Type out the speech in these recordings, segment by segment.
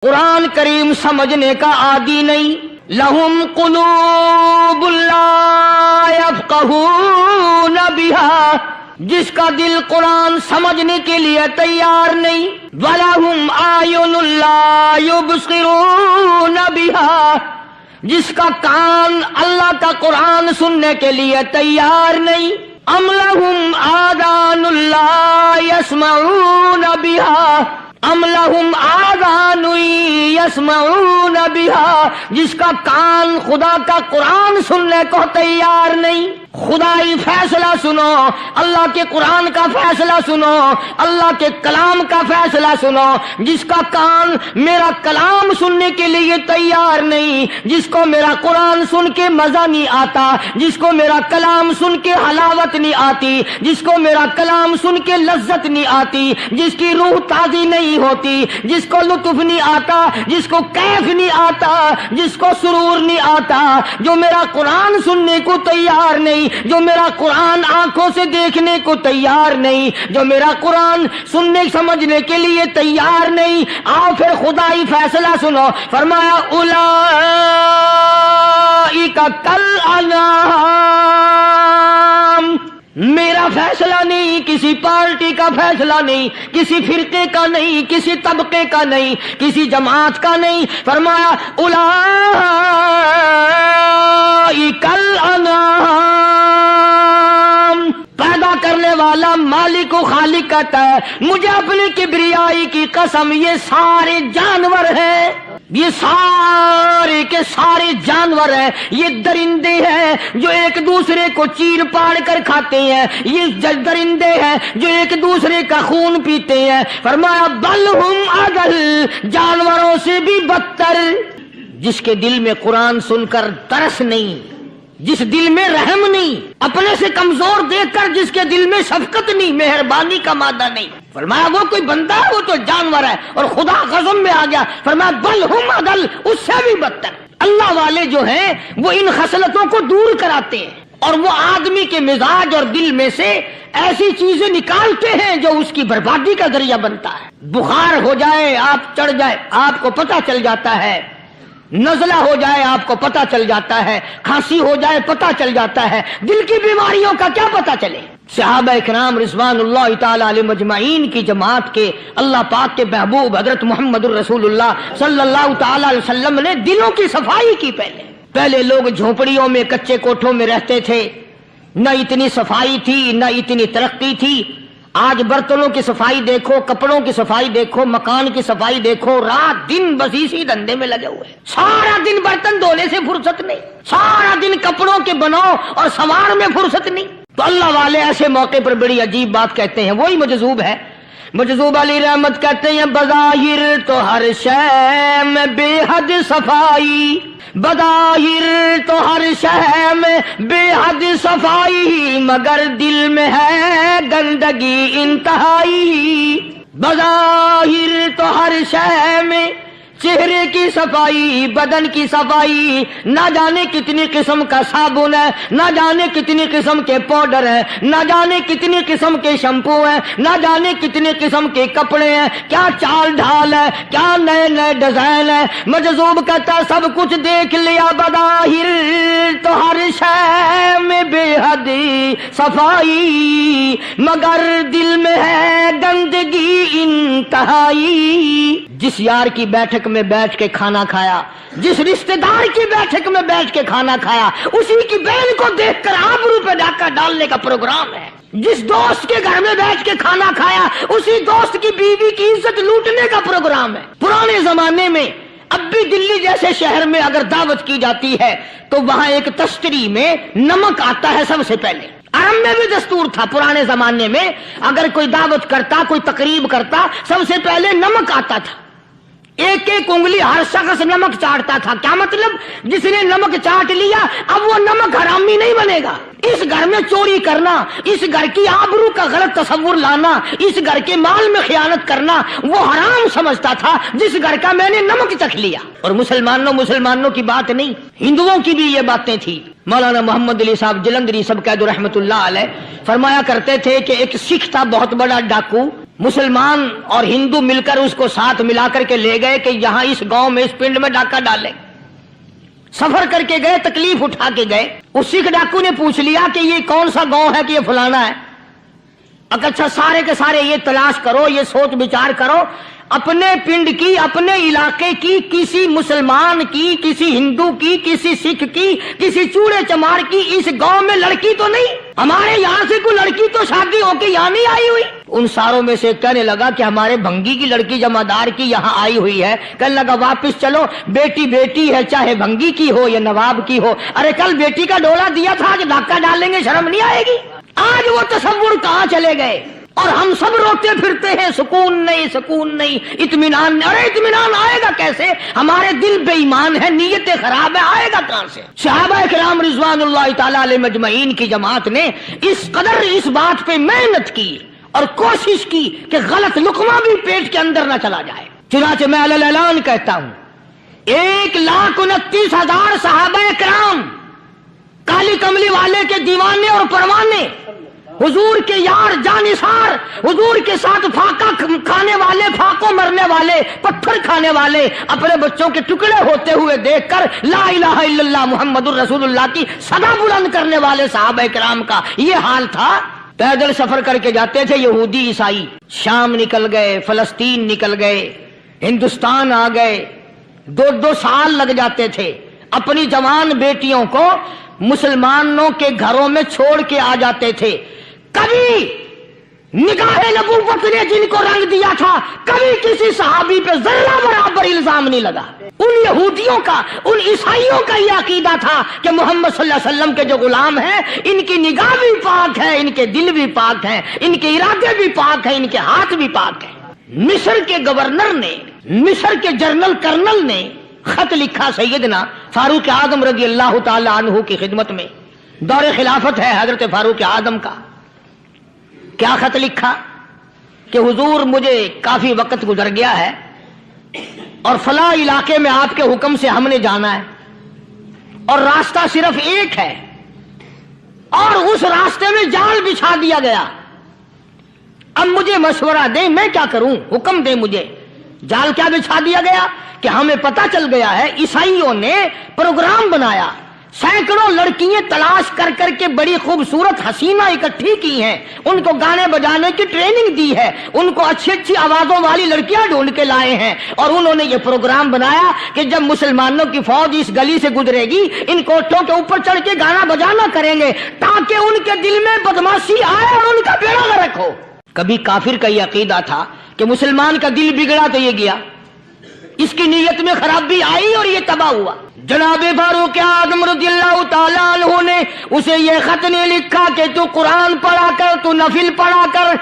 قرآن کریم سمجھنے کا عادی نہیں. لہم قلوب لا یفقہون بہا، جس کا دل قرآن سمجھنے کے لیے تیار نہیں. وَلَهُمْ أَعْيُنٌ لَا يُبْصِرُونَ بِهَا، جس کا کان اللہ کا قرآن سننے کے لیے تیار نہیں. أَمْ لَهُمْ آذَانٌ لَا يَسْمَعُونَ بِهَا، ام لہم آذان یسمعون بہا، جس کا کان خدا کا قرآن سننے کو تیار نہیں. خدائی فیصلہ سنو، اللہ کے قرآن کا فیصلہ سنو، اللہ کے کلام کا فیصلہ سنو. جس کا کان میرا کلام سننے کے لیے تیار نہیں، جس کو میرا قرآن سن کے مزہ نہیں آتا، جس کو میرا کلام سن کے حلاوت نہیں آتی، جس کو میرا کلام سن کے لذت نہیں آتی، جس کی روح تازی نہیں ہوتی، جس کو لطف نہیں آتا، جس کو کیف نہیں آتا، جس کو سرور نہیں آتا، جو میرا قرآن سننے کو تیار نہیں، جو میرا قرآن آنکھوں سے دیکھنے کو تیار نہیں، جو میرا قرآن سننے سمجھنے کے لیے تیار نہیں. آؤ پھر خدائی فیصلہ سنو. فرمایا اولئک کالانعام، میرا فیصلہ نہیں، کسی پارٹی کا فیصلہ نہیں، کسی فرقے کا نہیں، کسی طبقے کا نہیں، کسی جماعت کا نہیں. فرمایا اولئک الانعام، پیدا کرنے والا مالک و خالق کہتا ہے مجھے اپنی کبریائی کی قسم، یہ سارے جانور ہیں، یہ سارے کے سارے جانور ہیں، یہ درندے ہیں جو ایک دوسرے کو چیر پاڑ کر کھاتے ہیں، یہ درندے ہیں جو ایک دوسرے کا خون پیتے ہیں. فرمایا بل ہم اضل، جانوروں سے بھی بدتر. جس کے دل میں قرآن سن کر ترس نہیں، جس دل میں رحم نہیں، اپنے سے کمزور دیکھ کر جس کے دل میں شفقت نہیں، مہربانی کا مادہ نہیں، فرمایا وہ کوئی بندہ ہے، وہ تو جانور ہے. اور خدا غضب میں آ گیا، فرمایا بل ہم اضل، اس سے بھی بدتر. اللہ والے جو ہیں وہ ان خصلتوں کو دور کراتے ہیں، اور وہ آدمی کے مزاج اور دل میں سے ایسی چیزیں نکالتے ہیں جو اس کی بربادی کا ذریعہ بنتا ہے. بخار ہو جائے، آپ چڑھ جائے، آپ کو پتہ چل جاتا ہے. نزلہ ہو جائے آپ کو پتہ چل جاتا ہے، کھانسی ہو جائے پتہ چل جاتا ہے، دل کی بیماریوں کا کیا پتہ چلے. صحابہ اکرام رضوان اللہ تعالی علیہ مجمعین کی جماعت کے اللہ پاک کے محبوب حضرت محمد الرسول اللہ صلی اللہ تعالی علیہ وسلم نے دلوں کی صفائی کی. پہلے لوگ جھونپڑیوں میں کچے کوٹھوں میں رہتے تھے، نہ اتنی صفائی تھی، نہ اتنی ترقی تھی. آج برتنوں کی صفائی دیکھو، کپڑوں کی صفائی دیکھو، مکان کی صفائی دیکھو، رات دن بس اسی دھندے میں لگے ہوئے. سارا دن برتن دھونے سے فرصت نہیں، سارا دن کپڑوں کے بناؤ اور سنوار میں فرصت نہیں. تو اللہ والے ایسے موقع پر بڑی عجیب بات کہتے ہیں. وہی مجذوب ہے، مجذوب علی رحمت کہتے ہیں بظاہر تو ہر شے میں بے حد صفائی، بظاہر تو ہر شے میں بے حد صفائی، مگر دل میں ہے گندگی انتہائی. بظاہر تو ہر شے میں چہرے کی صفائی، بدن کی صفائی، نہ جانے کتنی قسم کا صابن ہے، نہ جانے کتنی قسم کے پاؤڈر ہیں، نہ جانے کتنی قسم کے شیمپو ہیں، نہ جانے کتنے قسم کے کپڑے ہیں، کیا چال ڈھال ہے، کیا نئے نئے ڈیزائن ہے. مجذوب کہتا سب کچھ دیکھ لیا، بظاہر تو ہر شے میں بے حد صفائی، مگر دل میں ہے گندگی انتہائی. جس یار کی بیٹھک میں بیٹھ کے کھانا کھایا، جس رشتہ دار کی بیٹھک میں بیٹھ کے کھانا کھایا، اسی کی بہن کو دیکھ کر آبرو پہ ڈاکہ ڈالنے کا پروگرام ہے. جس دوست کے گھر میں بیٹھ کے کھانا کھایا، اسی دوست کی بیوی کی عزت لوٹنے کا پروگرام ہے. پرانے زمانے میں اب بھی دلی جیسے شہر میں اگر دعوت کی جاتی ہے تو وہاں ایک تشتری میں نمک آتا ہے سب سے پہلے. عرب میں بھی دستور تھا پرانے زمانے میں، اگر کوئی دعوت کرتا، کوئی تقریب کرتا، سب سے پہلے نمک آتا تھا. ایک ایک انگلی ہر شخص نمک چاٹتا تھا. کیا مطلب؟ جس نے نمک چاٹ لیا اب وہ نمک حرامی نہیں بنے گا. اس گھر میں چوری کرنا، اس گھر کی آبرو کا غلط تصور لانا، اس گھر کے مال میں خیانت کرنا وہ حرام سمجھتا تھا جس گھر کا میں نے نمک چکھ لیا. اور مسلمانوں کی بات نہیں، ہندوؤں کی بھی یہ باتیں تھی. مولانا محمد علی صاحب جلندری سب قید رحمت اللہ علیہ فرمایا کرتے تھے کہ ایک سکھ تھا بہت بڑا ڈاکو، मुसलमान और हिंदू मिलकर उसको साथ मिलाकर के ले गए कि यहां इस गांव में इस पिंड में डाका डालें। सफर करके गए, तकलीफ उठा के गए। उस सिख डाकू ने पूछ लिया कि ये कौन सा गांव है कि ये फलाना है। अच्छा, सारे के सारे ये तलाश करो, ये सोच विचार करो, अपने पिंड की, अपने इलाके की, किसी मुसलमान की, किसी हिंदू की, किसी सिख की, किसी चूड़े चमार की इस गांव में लड़की तो नहीं। हमारे यहाँ से कोई लड़की तो शादी होके यहाँ नहीं आई हुई। उन सारों में से कहने लगा कि हमारे भंगी की लड़की जमादार की यहाँ आई हुई है। कहने लगा वापिस चलो, बेटी बेटी है, चाहे भंगी की हो या नवाब की हो। अरे कल बेटी का डोला दिया था, आज धक्का डालेंगे, शर्म नहीं आएगी? आज वो तसव्वुर कहाँ चले गए और हम सब रोते फिरते हैं, सुकून नहीं, सुकून नहीं, इत्मीनान नहीं। अरे इत्मीनान आएगा कैसे? हमारे दिल बेईमान है, नीयतें खराब है, आएगा कहां से? सहाबा किराम रिज़वानुल्लाह ताला अलैहिम अजमईन की जमात ने इस कदर इस बात पे मेहनत की और कोशिश की कि गलत लुकमा भी पेट के अंदर न चला जाए। चुनाचे मैं अलल ऐलान कहता हूं, 1,29,000 सहाबा किराम, काली कमली वाले के दीवाने और परवाने, हुजूर के यार जानिसार, हुजूर के साथ फाका खाने वाले, फाको मरने वाले, पत्थर खाने वाले, अपने बच्चों के टुकड़े होते हुए देखकर ला इलाहा इल्लल्लाह मुहम्मदुर रसूलुल्लाह की सदा बुलंद करने वाले सहाबा किराम का ये हाल था। पैदल सफर करके जाते थे यहूदी ईसाई, शाम निकल गए, फलस्तीन निकल गए, हिंदुस्तान आ गए, 2-2 साल लग जाते थे। अपनी जवान बेटियों को मुसलमानों के घरों में छोड़ के आ जाते थे। कभी निगाहे नबूवत ने जिनको रंग दिया था, कभी किसी सहाबी पे जर्रा बराबर इल्जाम नहीं लगा। उन यहूदियों का, उन ईसाइयों का यह अकीदा था कि मोहम्मद सल्लल्लाहु अलैहि वसल्लम के जो गुलाम हैं, इनकी निगाह भी पाक है, इनके दिल भी पाक हैं, इनके इरादे भी पाक हैं, इनके हाथ भी पाक हैं। मिस्र के गवर्नर ने, मिस्र के जनरल कर्नल ने खत लिखा सैयदना फारूक आजम रज़ी अल्लाह ताला अन्हु की खिदमत में। दौरे खिलाफत है हजरत फारूक आजम का। क्या खत लिखा कि हुजूर मुझे काफी वक्त गुजर गया है और फला इलाके में आपके हुक्म से हमने जाना है और रास्ता सिर्फ एक है और उस रास्ते में जाल बिछा दिया गया। अब मुझे मशवरा दे, मैं क्या करूं, हुक्म दे मुझे। जाल क्या बिछा दिया गया कि हमें पता चल गया है ईसाइयों ने प्रोग्राम बनाया, सैकड़ों लड़कियां तलाश कर करके बड़ी खूबसूरत हसीना इकट्ठी की हैं, उनको गाने बजाने की ट्रेनिंग दी है, उनको अच्छी अच्छी आवाजों वाली लड़कियां ढूंढ के लाए हैं और उन्होंने ये प्रोग्राम बनाया कि जब मुसलमानों की फौज इस गली से गुजरेगी, इन कोठों के ऊपर चढ़ के गाना बजाना करेंगे ताकि उनके दिल में बदमाशी आए और उनका बेड़ा गर्क हो। कभी काफिर का यह अकीदा था कि मुसलमान का दिल बिगड़ा तो ये गया, इसकी नीयत में खराबी आई और ये तबाह हुआ। जनाबे फारूक आज़म रज़ियल्लाहु ताला अन्हु ने उसे ये खत ने लिखा कि तू कुरान पढ़ा कर, तू नफिल पढ़ा कर।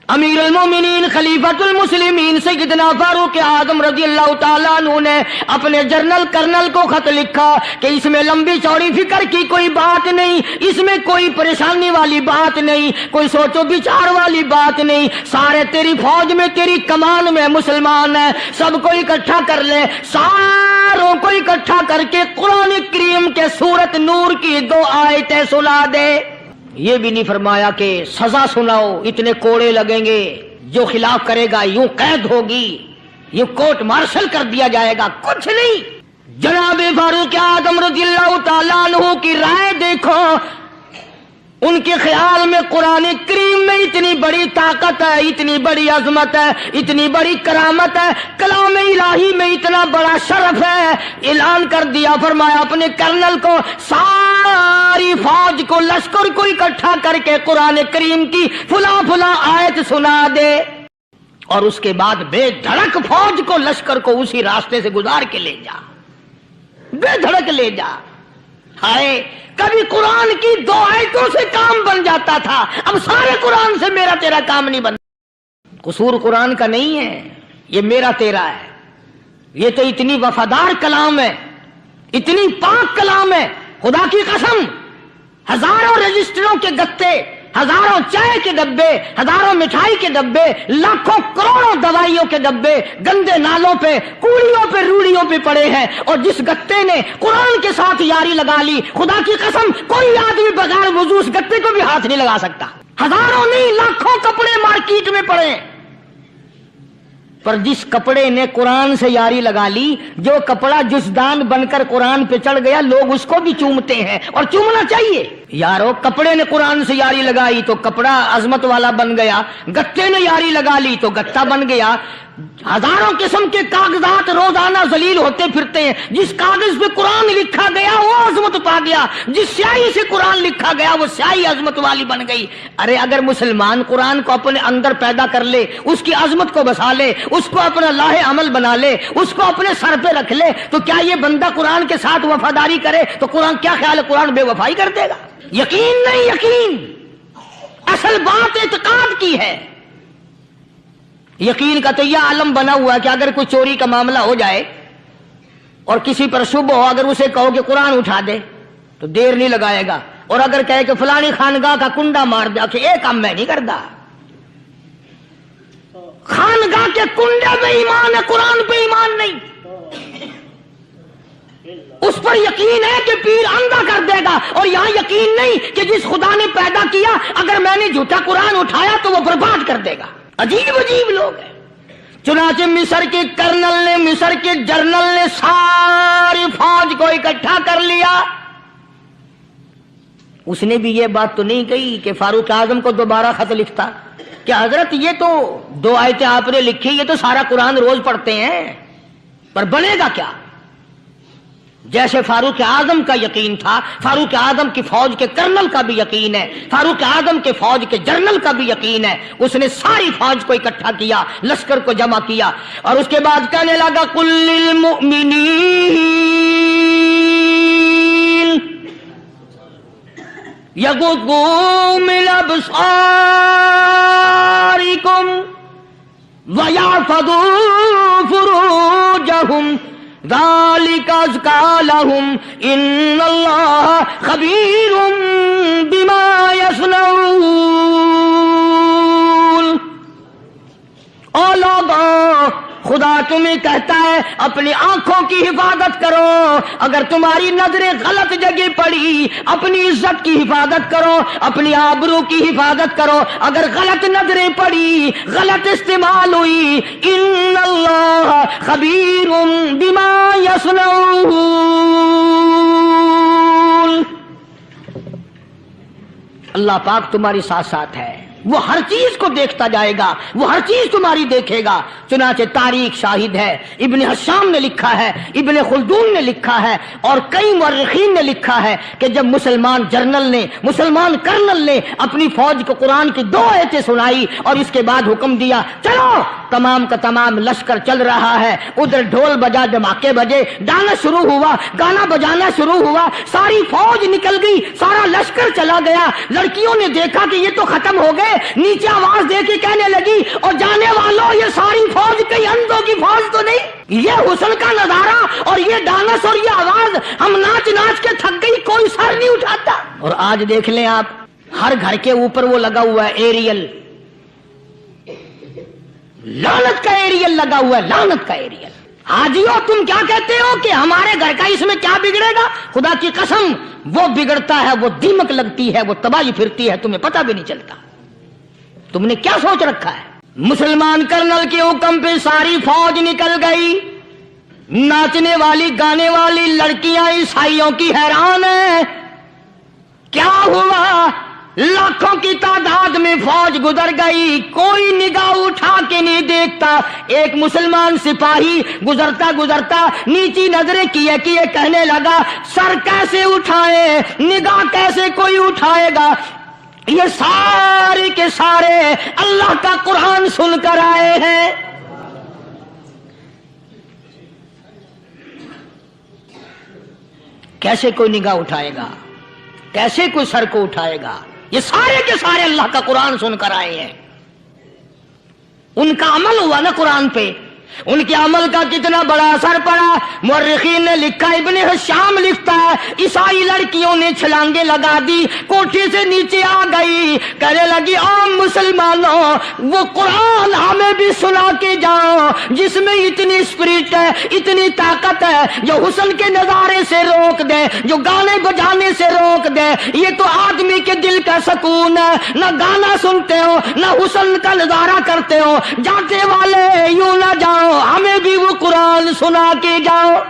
अमीर अल मोमिनीन खलीफतुल मुस्लिमीन सैयदना फारूक आज़म रज़ियल्लाहु ताला अन्हु ने अपने जनरल कर्नल को खत लिखा कि इसमें लंबी चौड़ी फिक्र की कोई बात नहीं, इसमें कोई परेशानी वाली बात नहीं, कोई सोचो विचार वाली बात नहीं। सारे तेरी फौज में, तेरी कमान में मुसलमान है, सबको इकट्ठा कर ले, सारों को इकट्ठा करके कुरान करीम के सूरत नूर की 2 आयतें सुना दे। ये भी नहीं फरमाया कि सजा सुनाओ, इतने कोड़े लगेंगे, जो खिलाफ करेगा यूं कैद होगी, यूं कोर्ट मार्शल कर दिया जाएगा, कुछ नहीं। जनाबे फारूक आज़म रज़ियल्लाहु ताला अन्हु की राय देखो, उनके ख्याल में कुरान करीम में इतनी बड़ी ताकत है, इतनी बड़ी अजमत है, इतनी बड़ी करामत है, कलाम इलाही में इतना बड़ा शरफ है। ऐलान कर दिया, फरमाया अपने कर्नल को सारी फौज को, लश्कर को इकट्ठा करके कुरान करीम की फुला फुला आयत सुना दे और उसके बाद बेधड़क फौज को, लश्कर को उसी रास्ते से गुजार के ले जा, बेधड़क ले जा। हाय, कभी कुरान की 2 आयतों से काम बन जाता था, अब सारे कुरान से मेरा तेरा काम नहीं बनता। कसूर कुरान का नहीं है, ये मेरा तेरा है। ये तो इतनी वफादार कलाम है, इतनी पाक कलाम है, खुदा की कसम। हजारों रजिस्टरों के गत्ते, हजारों चाय के डब्बे, हजारों मिठाई के डब्बे, लाखों करोड़ों दवाइयों के डब्बे गंदे नालों पे, कूड़ियों पे, रूड़ियों पे पड़े हैं और जिस गत्ते ने कुरान के साथ यारी लगा ली, खुदा की कसम कोई आदमी बगैर वुजू उस गत्ते को भी हाथ नहीं लगा सकता। हजारों नहीं, लाखों कपड़े मार्केट में पड़े, पर जिस कपड़े ने कुरान से यारी लगा ली, जो कपड़ा जुस्दान बनकर कुरान पे चढ़ गया, लोग उसको भी चूमते हैं और चूमना चाहिए। यारो, कपड़े ने कुरान से यारी लगाई तो कपड़ा अजमत वाला बन गया, गत्ते ने यारी लगा ली तो गत्ता बन गया। हजारों किस्म के कागजात रोजाना जलील होते फिरते हैं। जिस कागज पे कुरान लिखा गया वो अजमत पा गया, जिस स्याही से कुरान लिखा गया वो स्याही अजमत वाली बन गई। अरे अगर मुसलमान कुरान को अपने अंदर पैदा कर ले, उसकी अजमत को बसा ले, उसको अपना लाहे अमल बना ले, उसको अपने सर पे रख ले, तो क्या ये बंदा कुरान के साथ वफादारी करे तो कुरान, क्या ख्याल है, कुरान बेवफाई कर देगा? यकीन नहीं, यकीन असल बात इत्काद की है। यकीन का तो यह आलम बना हुआ है कि अगर कोई चोरी का मामला हो जाए और किसी पर शुभ हो, अगर उसे कहो कि कुरान उठा दे तो देर नहीं लगाएगा, और अगर कहे कि फलानी खानगाह का कुंडा मार दे, कि एक काम मैं नहीं करता। खानगाह के कुंडे पे ईमान है, कुरान पे ईमान नहीं। उस पर यकीन है कि पीर अंधा कर देगा, और यहां यकीन नहीं कि जिस खुदा ने पैदा किया अगर मैंने झूठा कुरान उठाया तो वो बर्बाद कर देगा। अजीब अजीब लोग हैं। चुनाचे मिस्र के कर्नल ने, मिस्र के जर्नल ने सारी फौज को इकट्ठा कर लिया। उसने भी ये बात तो नहीं कही कि फारूक आजम को दोबारा खत लिखता कि हजरत ये तो 2 आयतें आपने लिखी, ये तो सारा कुरान रोज पढ़ते हैं, पर बनेगा क्या? जैसे फारूक आजम का यकीन था, फारूक आजम की फौज के कर्नल का भी यकीन है, फारूक आजम के फौज के जनरल का भी यकीन है। उसने सारी फौज को इकट्ठा किया, लश्कर को जमा किया, और उसके बाद कहने लगा कुल्लिल मुमिनीन यगुद्दू मिन अबसारिकुम व यहफज़ू फुरूजहुम ज़ालिका अज़का लहुम इन्नल्लाह खबीरुम बिमा यस्नऊन। ओ लोगों, खुदा तुम्हें कहता है अपनी आंखों की हिफाजत करो। अगर तुम्हारी नजरें गलत जगह पड़ी, अपनी इज्जत की हिफाजत करो, अपनी आबरू की हिफाजत करो। अगर गलत नजरें पड़ी, गलत इस्तेमाल हुई, इन्नल्लाह खबीरुम बिमा यस्नऊन। अल्लाह पाक तुम्हारे साथ साथ है, वो हर चीज को देखता जाएगा, वो हर चीज तुम्हारी देखेगा। चुनाचे तारीख शाहिद है, इब्ने हशाम ने लिखा है, इब्ने खुल्दून ने लिखा है, और कई मुअर्रिखीन ने लिखा है कि जब मुसलमान जर्नल ने, मुसलमान कर्नल ने अपनी फौज को कुरान की 2 आयतें सुनाई और इसके बाद हुक्म दिया चलो, तमाम का तमाम लश्कर चल रहा है। उधर ढोल बजा, धमाके बजे, गाना शुरू हुआ, गाना बजाना शुरू हुआ, सारी फौज निकल गई, सारा लश्कर चला गया। लड़कियों ने देखा कि ये तो खत्म हो गए, नीचे आवाज दे के कहने लगी, और जाने वालों ये सारी फौज कई अंधों की फौज तो नहीं। ये हुस्न का नजारा और ये डांस और ये आवाज, हम नाच नाच के थक गई, कोई सर नहीं उठाता। और आज देख लें आप, हर घर के ऊपर वो लगा हुआ है एरियल, लानत का एरियल लगा हुआ है, लानत का एरियल। हाजियो, तुम क्या कहते हो कि हमारे घर का इसमें क्या बिगड़ेगा? खुदा की कसम, वो बिगड़ता है, वो दीमक लगती है, वो तबाही फिरती है, तुम्हें पता भी नहीं चलता। तुमने क्या सोच रखा है? मुसलमान कर्नल के हुक्म पे सारी फौज निकल गई। नाचने वाली गाने वाली लड़कियां ईसाइयों की हैरान है। क्या हुआ? लाखों की तादाद में फौज गुजर गई, कोई निगाह उठा के नहीं देखता। एक मुसलमान सिपाही गुजरता गुजरता नीची नजरें किए किए कहने लगा, सर कैसे उठाए, निगाह कैसे कोई उठाएगा? ये सारे के सारे अल्लाह का कुरान सुनकर आए हैं। कैसे कोई निगाह उठाएगा, कैसे कोई सर को उठाएगा? ये सारे के सारे अल्लाह का कुरान सुनकर आए हैं। उनका अमल हुआ ना कुरान पे, उनके अमल का कितना बड़ा असर पड़ा। मुअर्रिखीन ने लिखा, इब्ने हशाम लिखता है, ईसाई लड़कियों ने छलांगे लगा दी, कोठे से नीचे आ गई, कहने लगी ओ मुसलमानों, वो कुरान हमें भी सुना के जाओ जिसमें इतनी स्पिरिट है, इतनी ताकत نصیحت ہے جو حسن کے نظارے سے روک دے، جو گانے بجانے سے روک دے، یہ تو آدمی کے دل کا سکون ہے۔ نہ گانا سنتے ہو نہ حسن کا نظارہ کرتے ہو، جاتے والے یوں نہ جاؤ، ہمیں بھی وہ قرآن سنا کے جاؤ۔